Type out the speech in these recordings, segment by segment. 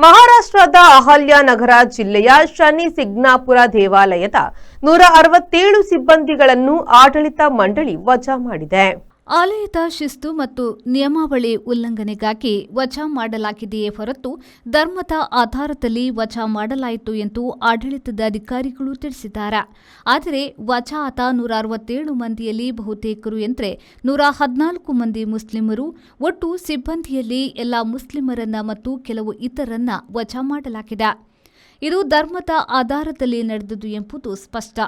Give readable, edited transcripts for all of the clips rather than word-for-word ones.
ಮಹಾರಾಷ್ಟ್ರದ ಅಹಲ್ಯಾನಗರ ಜಿಲ್ಲೆಯ ಶನಿ ಸಿಗ್ನಾಪುರ ದೇವಾಲಯದ 167 ಸಿಬ್ಬಂದಿಗಳನ್ನು ಆಡಳಿತ ಮಂಡಳಿ ವಜಾ ಮಾಡಿದೆ. ಆಲಯದ ಶಿಸ್ತು ಮತ್ತು ನಿಯಮಾವಳಿ ಉಲ್ಲಂಘನೆಗಾಗಿ ವಜಾ ಮಾಡಲಾಗಿದೆಯೇ ಹೊರತು ಧರ್ಮದ ಆಧಾರದಲ್ಲಿ ವಜಾ ಮಾಡಲಾಯಿತು ಎಂದು ಆಡಳಿತದ ಅಧಿಕಾರಿಗಳು ತಿಳಿಸಿದ್ದಾರೆ. ಆದರೆ ವಜಾ ಆದ 167 ಮಂದಿಯಲ್ಲಿ ಬಹುತೇಕರು ಎಂದರೆ 114 ಮಂದಿ ಮುಸ್ಲಿಮರು. ಒಟ್ಟು ಸಿಬ್ಬಂದಿಯಲ್ಲಿ ಎಲ್ಲ ಮುಸ್ಲಿಮರನ್ನ ಮತ್ತು ಕೆಲವು ಇತರರನ್ನ ವಜಾ ಮಾಡಲಾಗಿದೆ. ಇದು ಧರ್ಮದ ಆಧಾರದಲ್ಲಿ ನಡೆದುದು ಎಂಬುದು ಸ್ಪಷ್ಟ.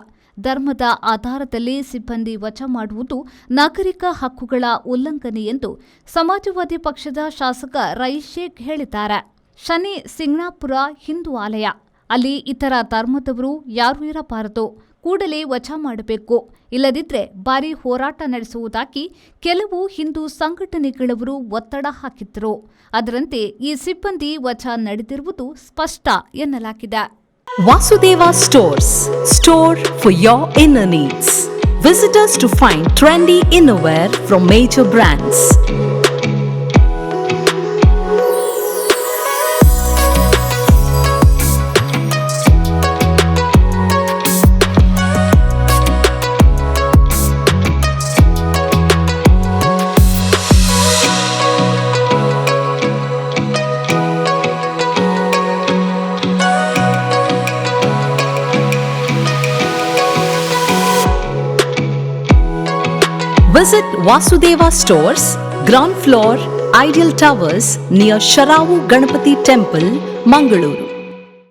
ಧರ್ಮದ ಆಧಾರದಲ್ಲಿ ಸಿಬ್ಬಂದಿ ವಜಾ ಮಾಡುವುದು ನಾಗರಿಕ ಹಕ್ಕುಗಳ ಉಲ್ಲಂಘನೆ ಎಂದು ಸಮಾಜವಾದಿ ಪಕ್ಷದ ಶಾಸಕ ರಯೀಸ್ ಶೇಖ್ ಹೇಳಿದ್ದಾರೆ. ಶನಿ ಸಿಗ್ನಾಪುರ ಹಿಂದೂ ಆಲಯ. ಅಲ್ಲಿ ಇತರ ಧರ್ಮದವರು ಯಾರೂ ಇರಬಾರದು. ಕೂಡಲೇ ವಜಾ ಮಾಡಬೇಕು. ಇಲ್ಲದಿದ್ದರೆ ಭಾರೀ ಹೋರಾಟ ನಡೆಸುವುದಾಗಿ ಕೆಲವು ಹಿಂದೂ ಸಂಘಟನೆಗಳವರು ಒತ್ತಡ ಹಾಕಿದ್ದರು. ಅದರಂತೆ ಈ ಸಿಬ್ಬಂದಿ ವಜಾ ನಡೆದಿರುವುದು ಸ್ಪಷ್ಟ ಎನ್ನಲಾಗಿದೆ. Vasudeva Stores, store for your inner needs. Visit us to find trendy innerwear from major brands. Visit Vasudeva Stores, ground floor, Ideal Towers near Sharavu Ganapati Temple, Mangaluru.